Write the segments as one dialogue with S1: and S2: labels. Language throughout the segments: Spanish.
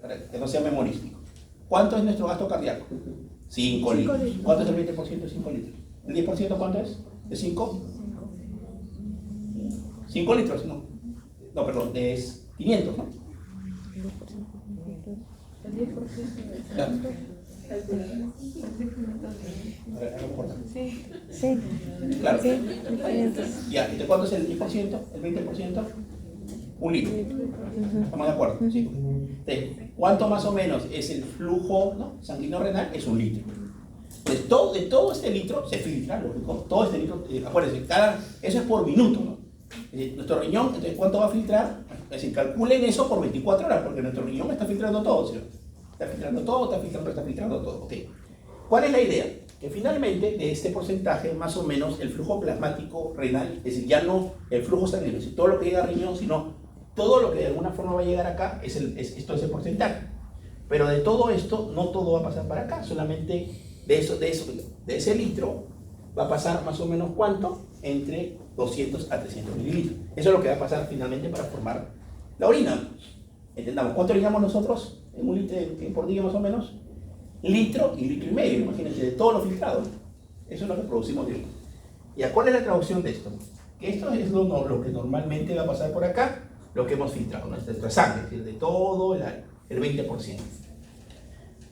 S1: para que no sea memorístico. ¿Cuánto es nuestro gasto cardíaco? 5 litros. ¿Cuánto es el 20% de 5 litros? ¿El 10% cuánto es? ¿De 5? 5 litros, no. No, perdón, es 500, ¿no?
S2: El 10%
S1: Ya.
S2: Sí.
S1: Claro.
S2: Sí.
S1: Ya, ¿y de cuánto es el 10%? ¿El 20%? Un litro. ¿Estamos de acuerdo? Sí. Entonces, ¿cuánto más o menos es el flujo, ¿no?, sanguíneo renal? Es un litro. Entonces, de todo este litro se filtra, lógico. Todo este litro, acuérdense, eso es por minuto, ¿no? Es decir, nuestro riñón, entonces, ¿cuánto va a filtrar? Es decir, calculen eso por 24 horas, porque nuestro riñón está filtrando todo, ¿sí? Está filtrando todo, está filtrando todo. Okay. ¿Cuál es la idea? Que finalmente de este porcentaje, más o menos, el flujo plasmático renal, es decir, ya no el flujo sanguíneo, es decir, todo lo que llega al riñón, sino todo lo que de alguna forma va a llegar acá, esto es el porcentaje. Pero de todo esto, no todo va a pasar para acá, solamente de ese litro va a pasar más o menos ¿cuánto? Entre 200 a 300 mililitros. Eso es lo que va a pasar finalmente para formar la orina. Entendamos, ¿cuánto orinamos nosotros en un litro por día más o menos? Litro y litro y medio, imagínense, de todo lo filtrado. Eso es lo que producimos diario. ¿Y a cuál es la traducción de esto? Que esto es lo que normalmente va a pasar por acá, lo que hemos filtrado, nuestra sangre, es decir, de todo el 20%.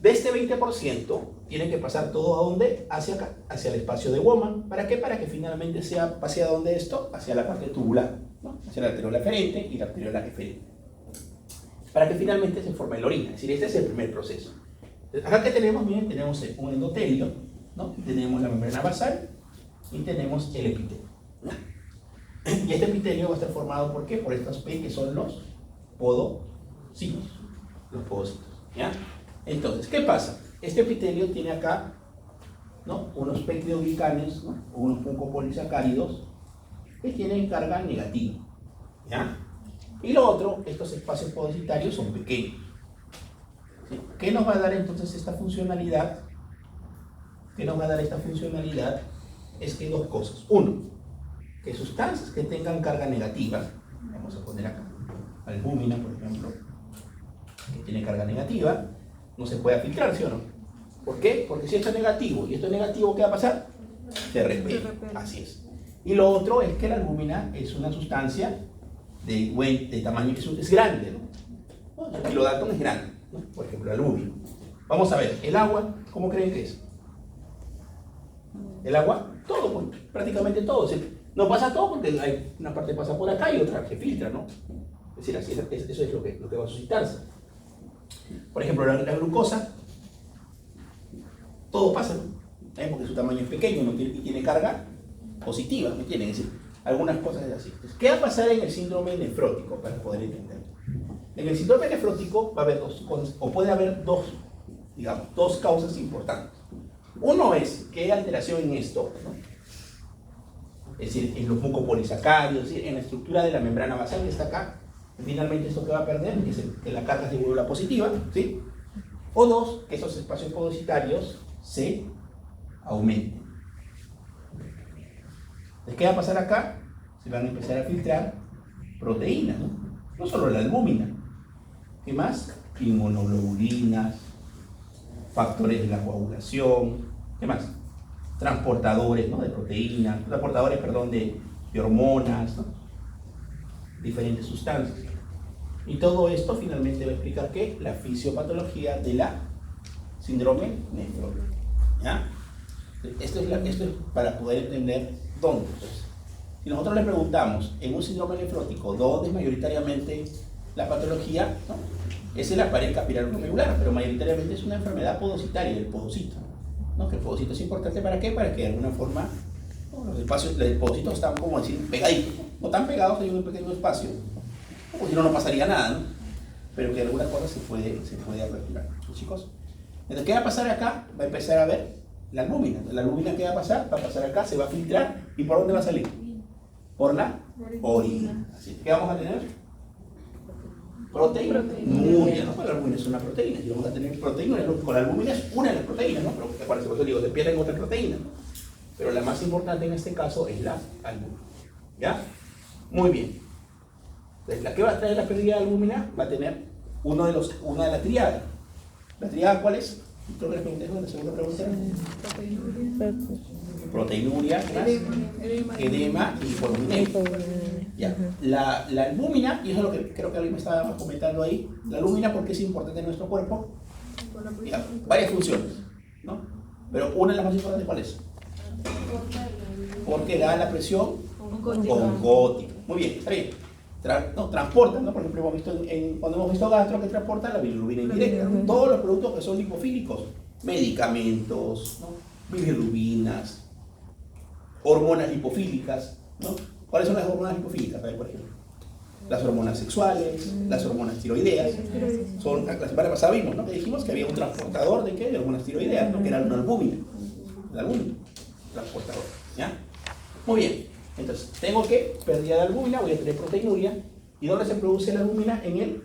S1: De este 20% tiene que pasar todo ¿a dónde? Hacia acá, hacia el espacio de Woman. ¿Para qué? Para que finalmente pase a dónde esto, hacia la parte tubular, ¿no? Hacia la arteriola eferente y la arteriola eferente. Para que finalmente se forme la orina. Es decir, este es el primer proceso. Acá que tenemos, miren, tenemos un endotelio, ¿no? Tenemos la membrana basal y tenemos el epitelio, ¿no? Y este epitelio va a estar formado ¿por qué? Por estos P que son los podocitos. Los podocitos, ¿ya? Entonces, ¿qué pasa? Este epitelio tiene acá, ¿no?, unos peptidoglicanes, ¿no?, o unos mucopolisacáridos que tienen carga negativa, ¿ya? Y lo otro, estos espacios podocitarios son pequeños. ¿Sí? ¿Qué nos va a dar entonces esta funcionalidad? ¿Qué nos va a dar esta funcionalidad? Es que dos cosas. Uno, que sustancias que tengan carga negativa, vamos a poner acá albúmina, por ejemplo, que tiene carga negativa, no se puede filtrar, ¿sí o no? ¿Por qué? Porque si esto es negativo y esto es negativo, ¿qué va a pasar? Se repele. Así es. Y lo otro es que la albúmina es una sustancia de tamaño, es grande, ¿no? El kilodalton es grande, ¿no? Por ejemplo, la albúmina. Vamos a ver, el agua, ¿cómo creen que es? El agua, todo, pues, prácticamente todo. No pasa todo porque hay una parte pasa por acá y otra que filtra, ¿no? Es decir, eso es lo que va a suscitarse. Por ejemplo, la glucosa, todo pasa, ¿no? Porque su tamaño es pequeño y tiene carga positiva, ¿me entienden? Es decir, algunas cosas es así. Entonces, ¿qué va a pasar en el síndrome nefrótico para poder entender? En el síndrome nefrótico va a haber puede haber dos causas importantes. Uno es que hay alteración en esto, ¿no? Es decir, en los mucopolisacáridos, es decir, en la estructura de la membrana basal que está acá. Finalmente esto que va a perder es que la carga se vuelva positiva, ¿sí? O dos, que esos espacios podocitarios se aumenten. Entonces, ¿qué va a pasar acá? Se van a empezar a filtrar proteínas, ¿no? No solo la albúmina. ¿Qué más? Inmunoglobulinas, factores de la coagulación, ¿qué más? Transportadores, ¿no?, de proteínas, transportadores, perdón, de hormonas, ¿no?, diferentes sustancias. Y todo esto finalmente va a explicar ¿qué? La fisiopatología de la síndrome nefrótico, ¿ya? Esto es para poder entender dónde. Entonces, si nosotros le preguntamos en un síndrome nefrótico dónde es mayoritariamente la patología, ¿no?, es en la pared capilar glomerular, pero mayoritariamente es una enfermedad podocitaria del podocito, ¿no? Que el podocito es importante ¿para qué? Para que de alguna forma, ¿no?, los espacios del podocito están, como decir, pegaditos, no tan pegados, hay un pequeño espacio, porque si no, no pasaría nada, ¿no? Pero que de alguna forma se puede aperturar, ¿sí, chicos? Entonces, ¿qué va a pasar acá? Va a empezar a ver la albúmina. La albúmina, ¿qué va a pasar? Va a pasar acá, se va a filtrar, ¿y por dónde va a salir? Por la orina. Así que, ¿qué vamos a tener? Proteína. Proteína, ¿no? Pues la albúmina es una proteína, y vamos a tener proteína, con la albúmina es una de las proteínas, ¿no? Pero que parece, por eso digo, se pierden otras proteínas, ¿no? Pero la más importante en este caso es la albúmina, ¿ya? Muy bien. Entonces, la que va a traer la pérdida de albúmina va a tener una de la triada. ¿La triada cuál es? Creo que les pregunté en la segunda pregunta. Proteinuria, edema y hipoalbuminemia. Ya. La albúmina, y eso es lo que creo que alguien me estaba comentando ahí, la albúmina, ¿por qué es importante en nuestro cuerpo? Ya, varias funciones, ¿no? Pero una de las más importantes, ¿cuál es? Porque da la presión oncótica. Muy bien, está bien. Transporta, ¿no? Por ejemplo, hemos visto cuando hemos visto gastro que transporta la bilirrubina indirecta. Todos los productos que son lipofílicos, medicamentos, ¿no? Bilirrubinas, hormonas lipofílicas, ¿no? ¿Cuáles son las hormonas lipofílicas? A ver, por ejemplo, las hormonas sexuales, las hormonas tiroideas. Son, la semana pasada vimos, ¿no? Que dijimos que había un transportador de ¿qué? De hormonas tiroideas, ¿no? Que era una albúmina. La albúmina, transportador, ¿ya? Muy bien. Entonces, tengo que pérdida de albúmina, voy a tener proteinuria. ¿Y dónde se produce la albúmina? En el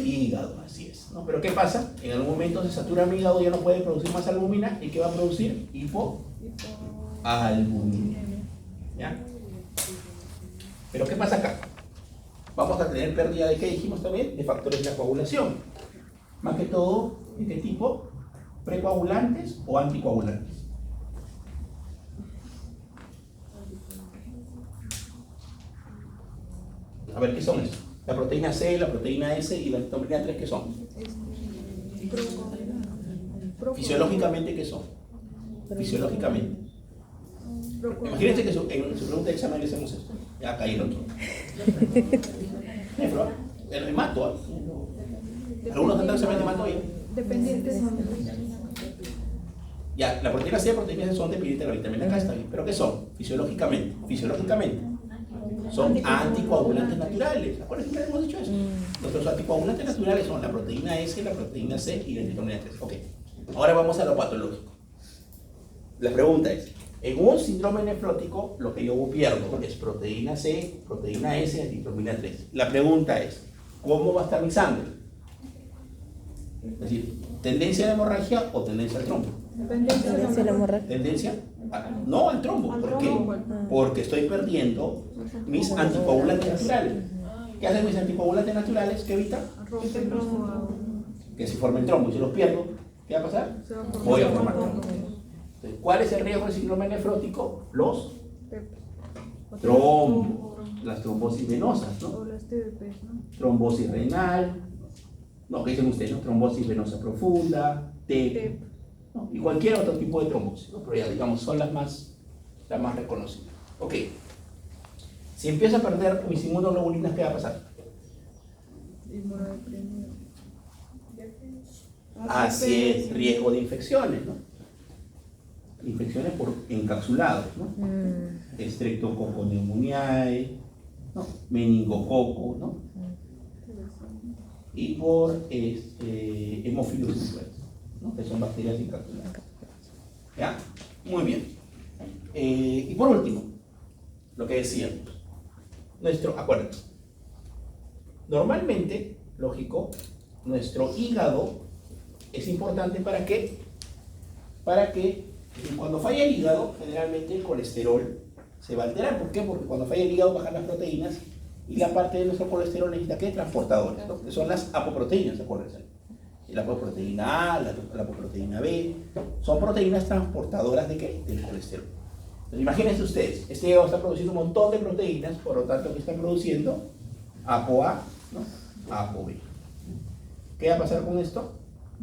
S1: hígado, así es, ¿no? Pero ¿qué pasa? En algún momento se satura mi hígado, ya no puede producir más albúmina. ¿Y qué va a producir? Hipoalbuminemia. ¿Ya? Pero ¿qué pasa acá? Vamos a tener pérdida de ¿qué dijimos también? De factores de la coagulación. Más que todo, ¿de qué tipo? ¿Precoagulantes o anticoagulantes? A ver, ¿qué son esos? La proteína C, la proteína S y la vitamina 3, ¿qué son? Fisiológicamente, ¿qué son? Fisiológicamente. Imagínense que en su pregunta de examen le hacemos esto. Ya caí el otro. El hemato. Algunos dan examen de hemato ahí.
S2: Dependientes son.
S1: Ya, la proteína C y la proteína S son dependientes de la vitamina K, está bien. ¿Pero qué son? Fisiológicamente. Son anticoagulantes naturales. ¿Acuerdan que hemos dicho eso? Nuestros anticoagulantes naturales son la proteína S, la proteína C y la vitamina 3. Ok. Ahora vamos a lo patológico. La pregunta es, en un síndrome nefrótico, lo que yo pierdo es proteína C, proteína S y vitamina 3. La pregunta es, ¿cómo va a estar mi sangre? Es decir, ¿tendencia a la hemorragia o tendencia al trombo?
S2: Tendencia a la hemorragia.
S1: ¿Tendencia? No al trombo. ¿Por qué? Porque estoy perdiendo mis anticoagulantes naturales. ¿Qué hacen mis anticoagulantes naturales? ¿Qué evitan? Que se formen trombos. Y si los pierdo, ¿qué va a pasar? Voy a formar trombos. Entonces, ¿cuál es el riesgo del síndrome nefrótico? Los trombos, las trombosis venosas, ¿no? Trombosis renal, no, ¿qué dicen ustedes? ¿No? Trombosis venosa profunda, TEP, ¿no? Y cualquier otro tipo de trombosis, ¿no? Pero ya digamos, son las más reconocidas. Ok. Si empiezo a perder mis inmunoglobulinas, ¿qué va a pasar? Así es, riesgo de infecciones, ¿no? Infecciones por encapsulados, ¿no? Streptococcus pneumoniae, ¿no? Meningococo, ¿no? Y por Haemophilus influenza, ¿no? Que son bacterias encapsuladas. ¿Ya? Muy bien. Y por último, lo que decíamos, acuérdense, normalmente, lógico, nuestro hígado es importante ¿para qué? Para que cuando falla el hígado, generalmente el colesterol se va a alterar. ¿Por qué? Porque cuando falla el hígado bajan las proteínas y la parte de nuestro colesterol necesita ¿qué? Transportadores, ¿no? Que son las apoproteínas, acuérdense. La apoproteína A, la apoproteína B, son proteínas transportadoras ¿de qué? Del colesterol. Entonces, imagínense ustedes, este hígado está produciendo un montón de proteínas, por lo tanto, ¿qué están produciendo? ApoA, ¿no? ApoB. ¿Qué va a pasar con esto?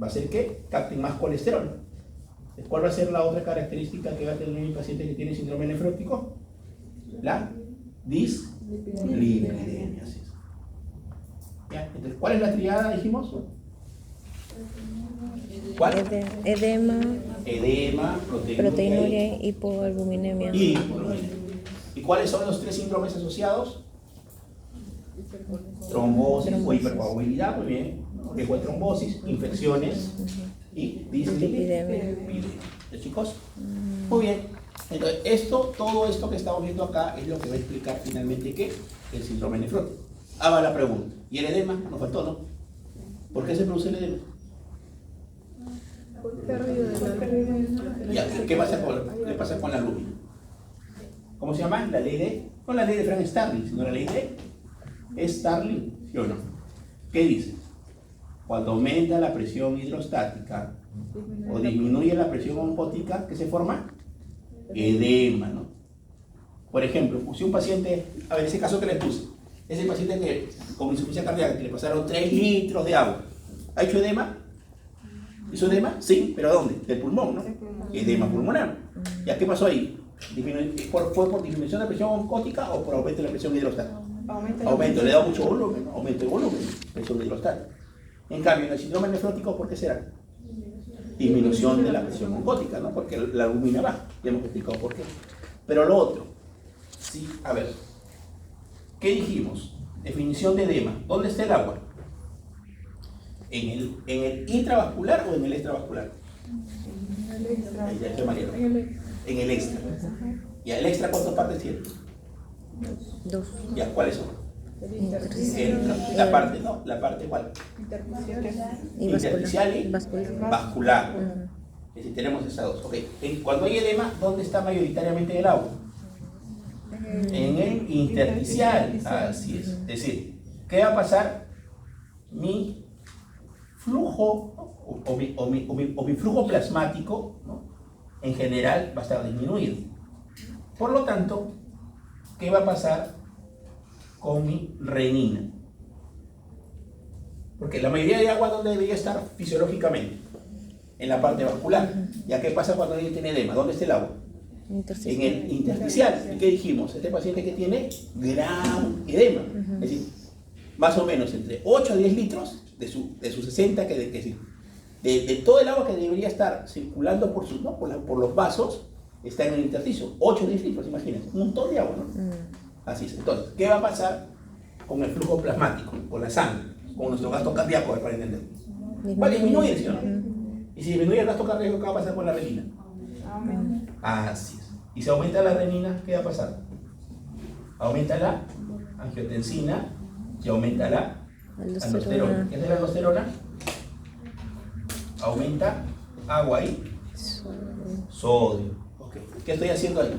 S1: Va a ser que capten más colesterol. ¿Cuál va a ser la otra característica que va a tener mi paciente que tiene síndrome nefrótico? La dislipidemia. Así es. ¿Ya? Entonces, ¿cuál es la triada, dijimos? ¿Cuál? Edema,
S2: proteinuria y hipoalbuminemia.
S1: ¿Y cuáles son los tres síndromes asociados? Trombosis o hipercoagulabilidad, muy bien. Riesgo de trombosis, infecciones y dislipidemia. ¿Ya, chicos? Muy bien. Entonces, todo esto que estamos viendo acá es lo que va a explicar finalmente ¿qué? El síndrome nefrótico. Ahora la pregunta. ¿Y el edema? Nos faltó, ¿no? ¿Por qué se produce el edema? Ya, ¿qué pasa con la albúmina? ¿Cómo se llama? La ley de Frank Starling, sino la ley de Starling, ¿sí o no? ¿Qué dice? Cuando aumenta la presión hidrostática o disminuye la presión oncótica, ¿qué se forma? Edema, ¿no? Por ejemplo, si un paciente, a ver, ese caso que les puse, ese paciente que con insuficiencia cardíaca, que le pasaron 3 litros de agua, ¿ha hecho edema? ¿Hizo edema? Sí, pero ¿dónde? Del pulmón, ¿no? Edema pulmonar. ¿Ya qué pasó ahí? ¿Fue por disminución de la presión oncótica o por aumento de la presión hidrostática? Aumento, le da mucho volumen, aumento de volumen, presión hidrostática. En cambio, en el síndrome nefrótico, ¿por qué será? Disminución de la presión oncótica, ¿no? Porque la albumina baja, ya hemos explicado por qué. Pero lo otro, sí, a ver, ¿qué dijimos? Definición de edema. ¿Dónde está el agua? ¿En el intravascular o en el extravascular? En el extra. ¿Y el extra cuántas partes tiene?
S2: 2.
S1: ¿Ya cuáles son? La parte, ¿no? ¿La parte cuál? Intersticial y vascular. Es decir, tenemos esas dos. Ok. Cuando hay edema, ¿dónde está mayoritariamente el agua? En el intersticial. Así es. Es decir, ¿qué va a pasar? Mi flujo o mi flujo plasmático, ¿no? En general va a estar disminuido. Por lo tanto, ¿qué va a pasar con mi renina? Porque la mayoría de agua, ¿dónde debería estar fisiológicamente? En la parte vascular. ¿Ya qué pasa cuando alguien tiene edema? ¿Dónde está el agua? En el intersticial. ¿Y qué dijimos? Este paciente que tiene gran edema. Es decir, más o menos entre 8 a 10 litros de sus 60, de todo el agua que debería estar circulando por los vasos, está en el intersticio. 8 o 10 litros, imagínense. Un montón de agua, ¿no? Así es. Entonces, ¿qué va a pasar con el flujo plasmático, con la sangre, con nuestro gasto cardíaco, para entender? Va a disminuir, ¿sí o no? Y si disminuye el gasto cardíaco, ¿qué va a pasar con la renina? Así es. Y si aumenta la renina, ¿qué va a pasar? Aumenta la angiotensina y aumenta la aldosterona. ¿Qué es la aldosterona? Aumenta agua y sodio. Okay. ¿Qué estoy haciendo ahí?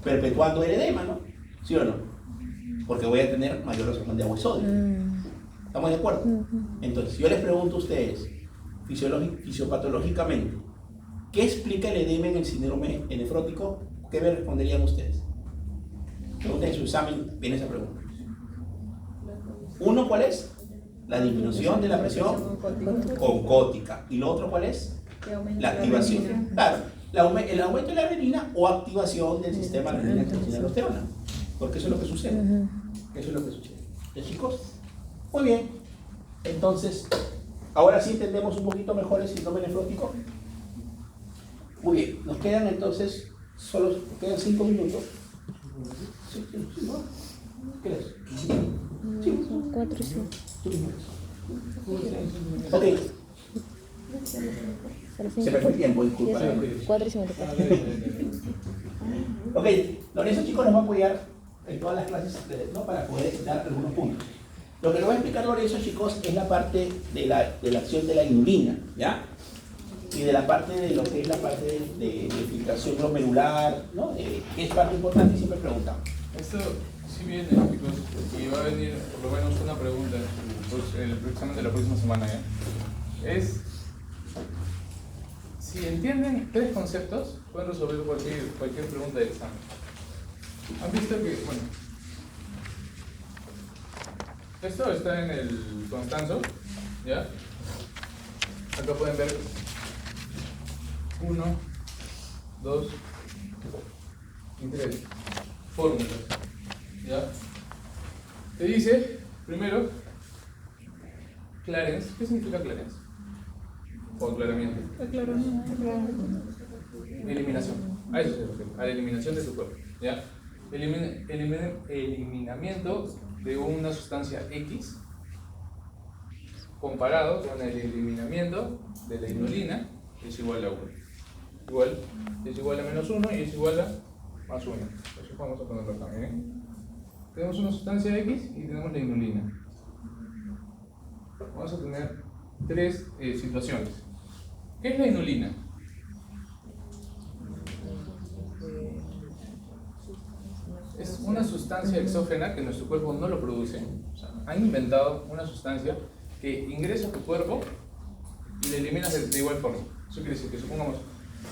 S1: Perpetuando el edema, ¿no? ¿Sí o no? Porque voy a tener mayor absorción de agua y sodio. ¿Estamos de acuerdo? Entonces, yo les pregunto a ustedes, fisiopatológicamente, ¿qué explica el edema en el síndrome nefrótico? ¿Qué me responderían ustedes? Pregunten en su examen, viene esa pregunta. Uno, ¿cuál es? La disminución de la presión oncótica. ¿Y lo otro cuál es? La activación. Claro, el aumento de la renina o activación del sistema renina-angiotensina-aldosterona. Porque eso es lo que sucede. Eso es lo que sucede. ¿Ya, chicos? Muy bien. Entonces, ahora sí entendemos un poquito mejor el síndrome nefrótico. Muy bien. Nos quedan entonces, quedan 5 minutos. ¿Qué es?
S2: 4 y 5.
S1: Ok. Se me fue el tiempo, disculpa.
S2: 4 y 54.
S1: Ok, Lorenzo, chicos, nos va a apoyar en todas las clases, ¿no? Para poder dar algunos puntos. Lo que nos va a explicar Lorenzo, chicos, es la parte de la acción de la inulina, ¿ya? Y de la parte de lo que es la parte de filtración glomerular, ¿no? Que es parte importante y siempre preguntamos.
S3: Esto sí viene, chicos, y va a venir por lo menos una pregunta en el examen de la próxima semana, ¿ya? Es, si entienden 3 conceptos, pueden resolver cualquier pregunta del examen. Han visto que, bueno, esto está en el Constanzo, ¿ya? Acá pueden ver 1, 2 y 3 fórmulas, ¿ya? Te dice, primero, Clarence. ¿Qué significa Clarence? O aclaramiento. Eliminación. A eso se refiere, a la eliminación de tu cuerpo, ¿ya? Eliminamiento de una sustancia X comparado con el eliminamiento de la inulina, que es igual a 1. Igual, es igual a menos 1 y es igual a más 1. Eso vamos a ponerlo acá, ¿bien? Tenemos una sustancia X y tenemos la inulina. Vamos a tener 3 situaciones. ¿Qué es la inulina? Es una sustancia exógena que nuestro cuerpo no lo produce. O sea, han inventado una sustancia que ingresa a tu cuerpo y la eliminas de igual forma. Eso quiere decir que, supongamos,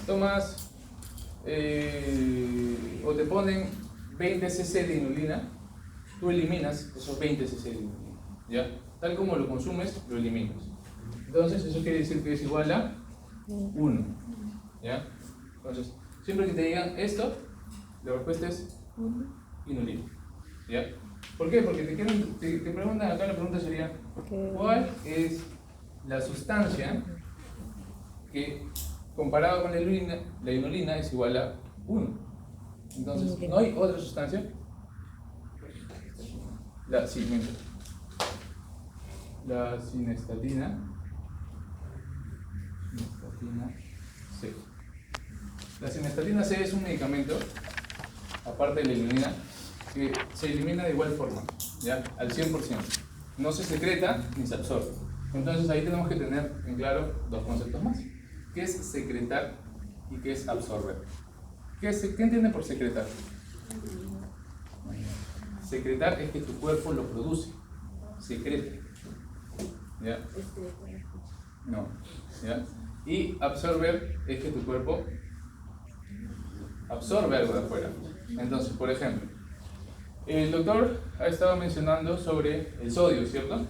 S3: tomas o te ponen 20 cc de inulina, tú eliminas esos 20 cc de inulina, ¿ya? Tal como lo consumes, lo eliminas. Entonces, eso quiere decir que es igual a 1, ¿ya? Entonces, siempre que te digan esto, la respuesta es inulina, ¿ya? ¿Por qué? Porque te preguntan acá, la pregunta sería, ¿cuál es la sustancia que comparado con la inulina es igual a 1? Entonces, no hay otra sustancia. La cinestatina C. La cinestatina C es un medicamento, aparte de la inulina, que se elimina de igual forma, ¿ya? Al 100%. No se secreta ni se absorbe. Entonces ahí tenemos que tener en claro dos conceptos más. ¿Qué es secretar y qué es absorber? ¿Qué entienden por secretar? Secretar es que tu cuerpo lo produce. Secreta. ¿Ya? No. ¿Ya? Y absorber es que tu cuerpo absorbe algo de afuera. Entonces, por ejemplo, el doctor ha estado mencionando sobre el sodio, ¿cierto?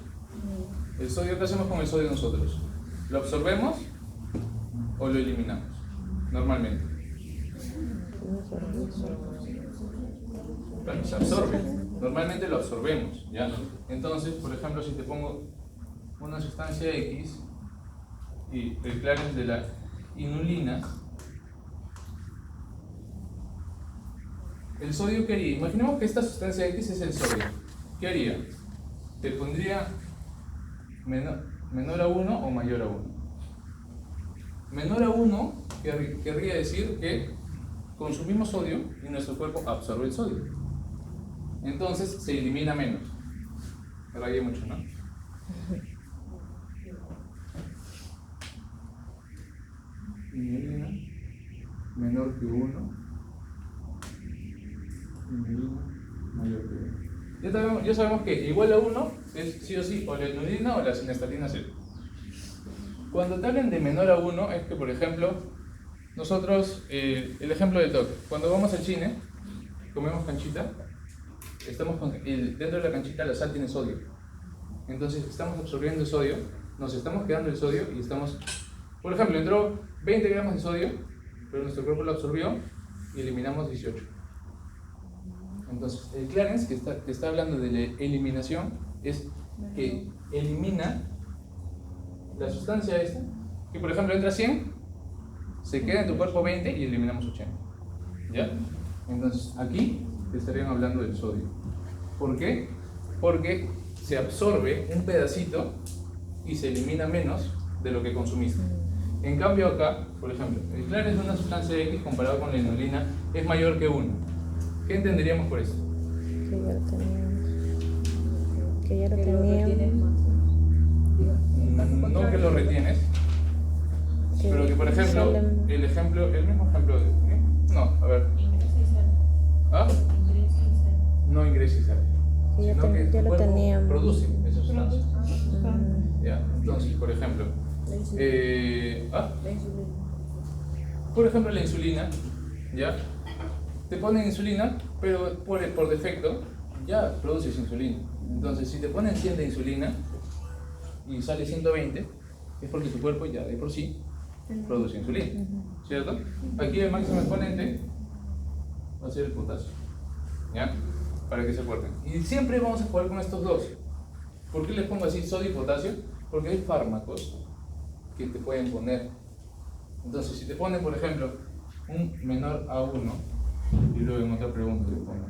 S3: El sodio, ¿qué hacemos con el sodio nosotros? ¿Lo absorbemos o lo eliminamos? Normalmente. Claro, se absorbe. Normalmente lo absorbemos, ¿ya? Entonces, por ejemplo, si te pongo una sustancia X y el clarence de la inulina, el sodio, ¿qué haría? Imaginemos que esta sustancia X es el sodio. ¿Qué haría? ¿Te pondría menor a 1 o mayor a 1? Menor a 1 querría decir que consumimos sodio y nuestro cuerpo absorbe el sodio. Entonces se elimina menos. Me rayé mucho, ¿no? Inulina menor que 1. Inulina mayor que 1. Ya sabemos que igual a 1 es sí o sí o la inulina o la cinestatina C. Cuando te hablan de menor a 1 es que, por ejemplo, nosotros, el ejemplo del toque, cuando vamos al cine, comemos canchita, dentro de la canchita la sal tiene sodio. Entonces estamos absorbiendo el sodio, nos estamos quedando el sodio y estamos, por ejemplo, entró 20 gramos de sodio, pero nuestro cuerpo lo absorbió y eliminamos 18. Entonces, el clarence que está hablando de la eliminación es que elimina la sustancia esta, que por ejemplo entra 100, se queda en tu cuerpo 20 y eliminamos 80. ¿Ya? Entonces, aquí te estarían hablando del sodio. ¿Por qué? Porque se absorbe un pedacito y se elimina menos de lo que consumiste. En cambio acá, por ejemplo, el clarence de una sustancia X comparado con la inulina es mayor que 1. ¿Qué entenderíamos por eso?
S2: Que ya lo teníamos. Que ya lo
S4: Que lo
S2: teníamos.
S4: retienes más.
S3: No que lo retienes,
S2: Que
S3: pero que por ejemplo,
S2: salen-
S3: el mismo ejemplo de... No, a ver.
S4: Ingresa y sale.
S3: ¿Ah?
S4: Ingresa y sale.
S3: No ingresa y sale.
S2: Que ya,
S3: Sino que
S2: ya
S3: tu
S2: lo
S3: cuerpo
S2: teníamos.
S3: produce esa sustancia.
S2: Mm,
S3: ¿Ya? Entonces, por ejemplo,
S4: La insulina.
S3: ¿ah?
S4: La insulina.
S3: Por ejemplo, la insulina, ¿ya? Te ponen insulina, pero por defecto ya produces insulina. Entonces, si te ponen 100 de insulina y sale 120, es porque tu cuerpo ya de por sí produce insulina, ¿cierto? Aquí el máximo exponente va a ser el potasio, ¿ya? Para que se acuerden. Y siempre vamos a jugar con estos dos. ¿Por qué les pongo así sodio y potasio? Porque hay fármacos que te pueden poner. Entonces, si te ponen, por ejemplo, un menor a 1, y luego en otra pregunta te ponen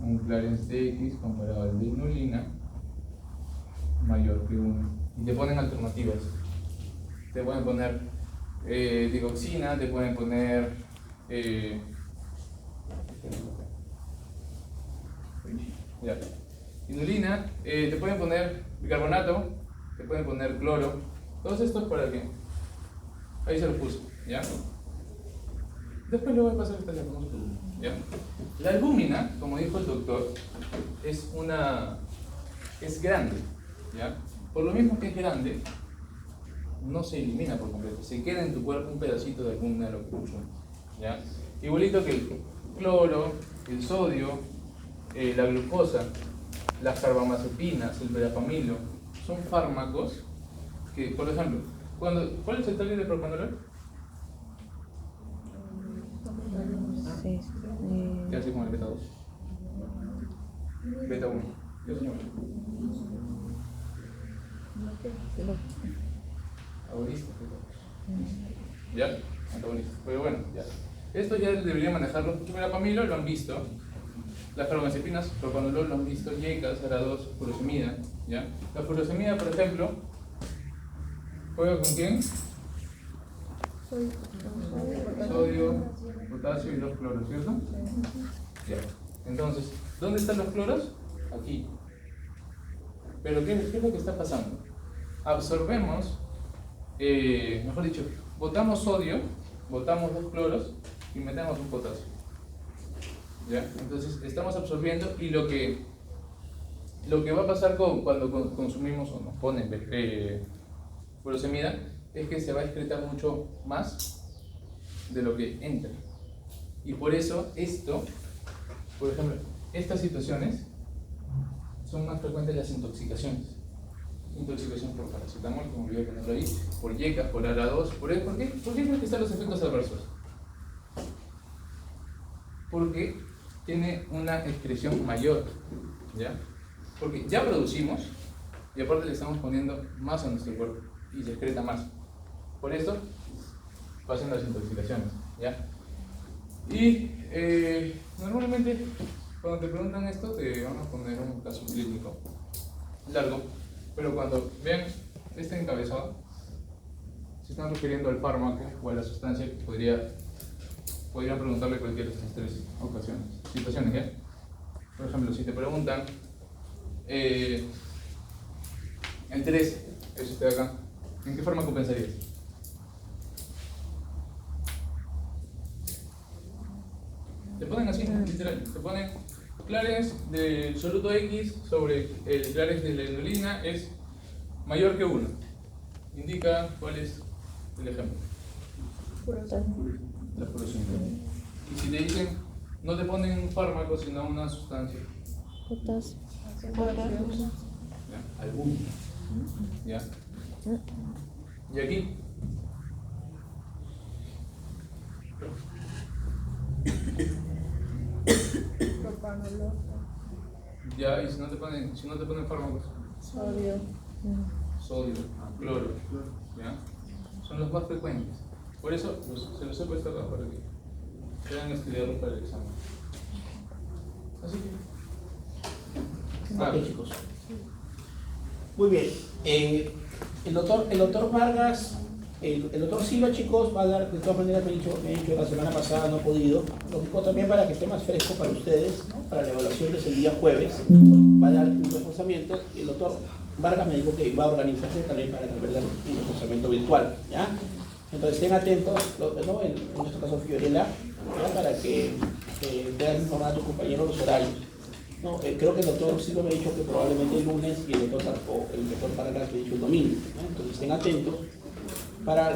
S3: un clarence de X comparado al de inulina mayor que 1. Y te ponen alternativas. Te pueden poner digoxina, te pueden poner ya. Inulina, te pueden poner bicarbonato, te pueden poner cloro. Todos estos para qué. Ahí se los puse, ¿ya? Después le voy a pasar esta diapositiva. ¿ya? La albúmina, como dijo el doctor, es grande, ¿ya? Por lo mismo que es grande, no se elimina por completo, se queda en tu cuerpo un pedacito de albúmina de lo que consumes, ¿ya? Igualito que el cloro, el sodio, la glucosa, las carbamazepinas, el verapamilo, son fármacos que, por ejemplo, ¿cuál es el taller de propanolol?
S2: Sí,
S3: ¿Qué hace con el beta 2? Beta 1. ¿Qué se llama? Agonista. ¿Ya? Antagonista. Pero bueno, ya. Esto ya debería manejarlo. El verapamilo lo han visto. Las carbamazepinas, propanolol lo han visto. Yecas, ARA2, furosemida. ¿Ya? La furosemida, por ejemplo, ¿juega con quién? Sodio, potasio y los cloros, ¿cierto? Ya. Entonces, ¿dónde están los cloros? Aquí. Pero ¿qué es lo que está pasando? Absorbemos, mejor dicho, botamos sodio, botamos dos cloros y metemos un potasio. ¿Ya? Entonces, estamos absorbiendo y lo que va a pasar cuando consumimos o nos ponen furosemida es que se va a excretar mucho más de lo que entra. Y por eso por ejemplo, estas situaciones son más frecuentes las intoxicaciones. Intoxicación por paracetamol, como olvidé ponerlo ahí, por yecas, por ARA2. ¿Por qué creo que están los efectos adversos? Porque tiene una excreción mayor, ¿ya? Porque ya producimos y aparte le estamos poniendo más a nuestro cuerpo y se excreta más. Por eso pasan las intoxicaciones, ¿ya? Y normalmente cuando te preguntan esto te van a poner un caso clínico largo, pero cuando vean este encabezado se están refiriendo al fármaco o a la sustancia que podrían preguntarle cualquiera de estas tres situaciones, ¿ya? Por ejemplo, si te preguntan el 3, es este de acá, ¿en qué fármaco pensarías? Te ponen así, literal, te ponen clares del soluto X sobre el clares de la inulina es mayor que 1. Indica cuál es el ejemplo. La furosemida. Y si te dicen, no te ponen un fármaco, sino una sustancia.
S2: potasio.
S3: ¿Ya? Albúmina. ¿Ya? Y aquí. Ya, y si no te ponen fármacos.
S4: Sodio.
S3: Sodio, cloro, ¿ya? Son los más frecuentes. Por eso se los he puesto acá para que puedan estudiarlos para el examen. Así que.
S1: Ok, chicos. Muy bien. El doctor Vargas, el doctor Silva, chicos, va a dar, de todas maneras me ha dicho la semana pasada, no ha podido. Lo digo también para que esté más fresco para ustedes, ¿no? Para la evaluación desde el día jueves, va a dar un reforzamiento. Y el doctor Vargas me dijo que va a organizarse también para dar un reforzamiento virtual, ¿ya? Entonces estén atentos, ¿no? En este caso Fiorella, ¿ya? Para que puedan informar a tus compañeros los horarios. No, creo que el doctor Silva me ha dicho que probablemente el lunes y el doctor Vargas me ha dicho el domingo, ¿no? Entonces estén atentos para